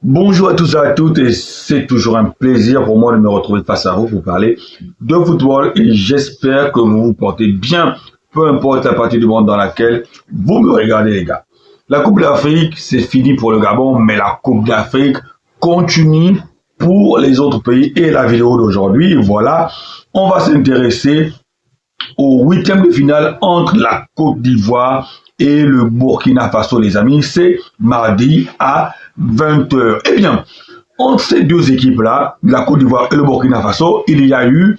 Bonjour à tous et à toutes, et c'est toujours un plaisir pour moi de me retrouver face à vous pour parler de football, et j'espère que vous vous portez bien, peu importe la partie du monde dans laquelle vous me regardez, les gars. La Coupe d'Afrique, c'est fini pour le Gabon, mais la Coupe d'Afrique continue pour les autres pays, et la vidéo d'aujourd'hui, voilà, on va s'intéresser au huitième de finale entre la Côte d'Ivoire et le Burkina Faso, les amis. C'est mardi à 20h. Eh bien, entre ces deux équipes-là, la Côte d'Ivoire et le Burkina Faso, il y a eu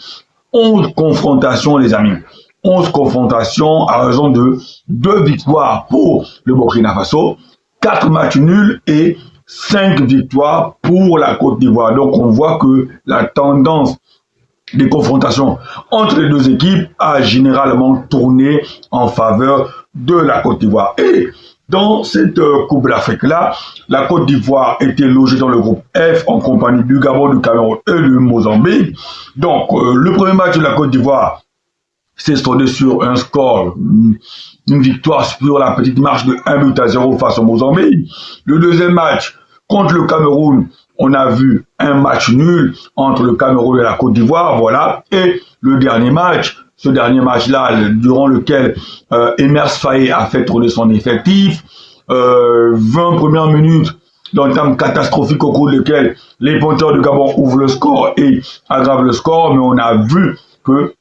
11 confrontations, les amis. 11 confrontations à raison de 2 victoires pour le Burkina Faso, 4 matchs nuls et 5 victoires pour la Côte d'Ivoire. Donc, on voit que la tendance des confrontations entre les deux équipes a généralement tourné en faveur de la Côte d'Ivoire. Et dans cette Coupe d'Afrique-là, la Côte d'Ivoire était logée dans le groupe F en compagnie du Gabon, du Cameroun et du Mozambique. Donc, le premier match de la Côte d'Ivoire s'est soldé sur un score, une victoire sur la petite marche de 1-0 face au Mozambique. Le deuxième match contre le Cameroun, on a vu un match nul entre le Cameroun et la Côte d'Ivoire, voilà. Et le dernier match, ce dernier match-là, durant lequel Emers Faé a fait tourner son effectif, 20 premières minutes d'entame catastrophique au cours desquelles les Panthères du Gabon ouvrent le score et aggravent le score, mais on a vu que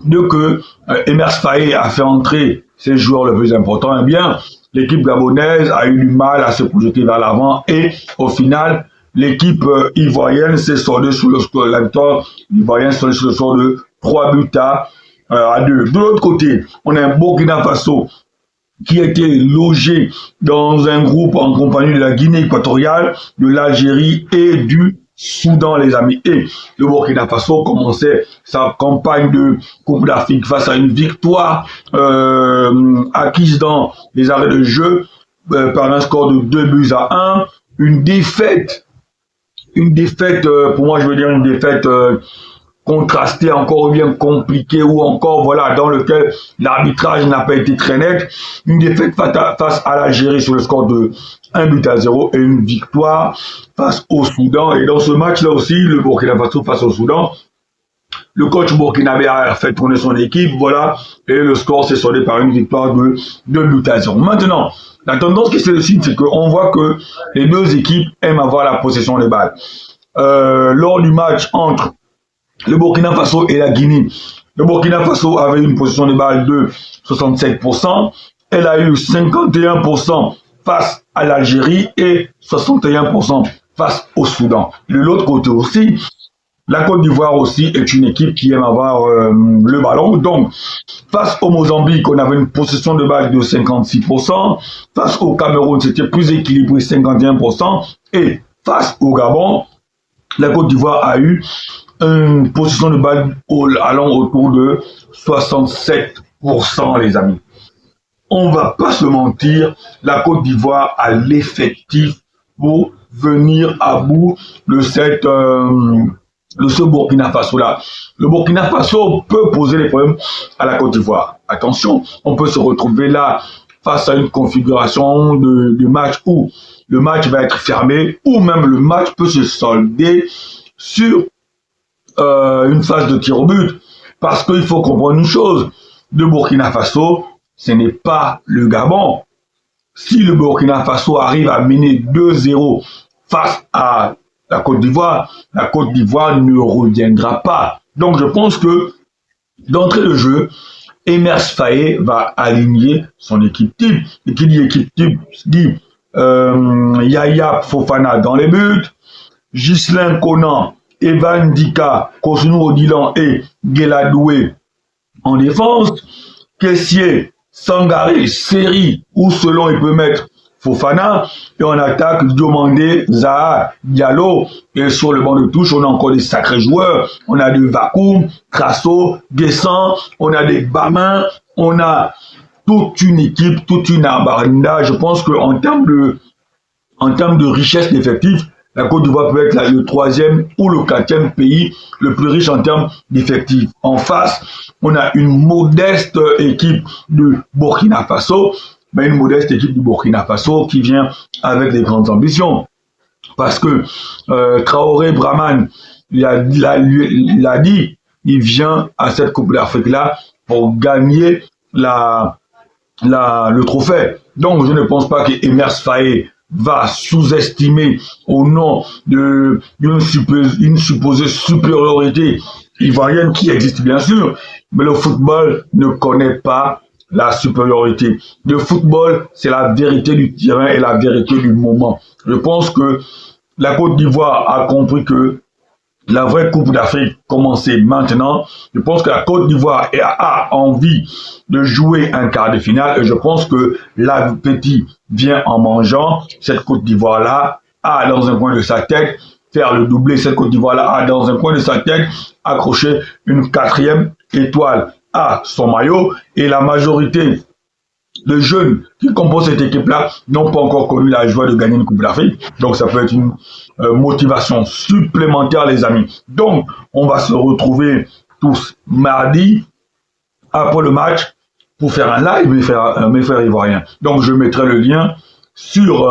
dès que Emers Faé a fait entrer ses joueurs les plus importants, eh bien, l'équipe gabonaise a eu du mal à se projeter vers l'avant et au final, l'équipe ivoirienne s'est soldée sur le score, la victoire ivoirienne sur le score de 3 buts à 2. De l'autre côté, on a un Burkina Faso qui a été logé dans un groupe en compagnie de la Guinée équatoriale, de l'Algérie et du Soudan, les amis. Et le Burkina Faso commençait sa campagne de Coupe d'Afrique face à une victoire acquise dans les arrêts de jeu par un score de 2-1. Une défaite, pour moi je veux dire une défaite contrastée, encore bien compliquée, ou encore voilà dans lequel l'arbitrage n'a pas été très net. Une défaite face à l'Algérie sur le score de 1-0 et une victoire face au Soudan. Et dans ce match-là aussi, le Burkina Faso face au Soudan, le coach burkinabé a fait tourner son équipe, voilà, et le score s'est soldé par une victoire de 2-0. Maintenant, la tendance qui se décide, c'est qu'on voit que les deux équipes aiment avoir la possession des balles. Lors du match entre le Burkina Faso et la Guinée, le Burkina Faso avait une possession des balles de 67%, elle a eu 51% face à l'Algérie et 61% face au Soudan. De l'autre côté aussi, la Côte d'Ivoire aussi est une équipe qui aime avoir le ballon. Donc, face au Mozambique, on avait une possession de balle de 56%. Face au Cameroun, c'était plus équilibré, 51%. Et face au Gabon, la Côte d'Ivoire a eu une possession de balle allant autour de 67%, les amis. On ne va pas se mentir, la Côte d'Ivoire a l'effectif pour venir à bout de ce Burkina Faso-là. Le Burkina Faso peut poser des problèmes à la Côte d'Ivoire. Attention, on peut se retrouver là face à une configuration de match où le match va être fermé, ou même le match peut se solder sur une phase de tir au but. Parce qu'il faut comprendre une chose, le Burkina Faso, ce n'est pas le Gabon. Si le Burkina Faso arrive à mener 2-0 face à la Côte d'Ivoire ne reviendra pas. Donc je pense que d'entrée de jeu, Emers Faé va aligner son équipe type. Et qui dit équipe type dit Yaya Fofana dans les buts, Ghislain Conan, Evan Dika, Kosunu Odilan et Guéladoué en défense, Kessié, Sangaré, Seri, ou selon il peut mettre Fofana, et on attaque Diomandé, Zaha, Diallo, et sur le banc de touche, on a encore des sacrés joueurs, on a des Vakoum, Crasso, Guessant, on a des Bamin, on a toute une équipe, toute une abarinda. Je pense qu'en termes de richesse d'effectifs, la Côte d'Ivoire peut être le 3e ou le 4e pays le plus riche en termes d'effectifs. En face, on a une modeste équipe de Burkina Faso, mais une modeste équipe du Burkina Faso qui vient avec des grandes ambitions. Parce que Traoré Brahman, il a dit, il vient à cette Coupe d'Afrique-là pour gagner le trophée. Donc, je ne pense pas que Emers Faé va sous-estimer au nom d'une supposée supériorité ivoirienne qui existe bien sûr, mais le football ne connaît pas la supériorité. Le football, c'est la vérité du terrain et la vérité du moment. Je pense que la Côte d'Ivoire a compris que la vraie Coupe d'Afrique commençait maintenant. Je pense que la Côte d'Ivoire a envie de jouer un quart de finale et je pense que l'appétit vient en mangeant. Cette Côte d'Ivoire-là a dans un coin de sa tête faire le doublé. Cette Côte d'Ivoire-là a dans un coin de sa tête accrocher une 4e étoile à son maillot et la majorité de jeunes qui composent cette équipe-là n'ont pas encore connu la joie de gagner une Coupe d'Afrique. Donc, ça peut être une motivation supplémentaire, les amis. Donc, on va se retrouver tous mardi après le match pour faire un live mes frères ivoiriens. Donc, je mettrai le lien sur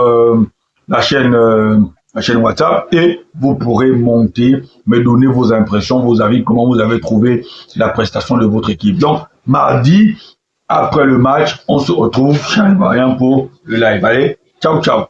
la chaîne WhatsApp et vous pourrez monter, me donner vos impressions, vos avis, comment vous avez trouvé la prestation de votre équipe. Donc, mardi, après le match, on se retrouve chez Ivoirien pour le live. Allez, ciao, ciao.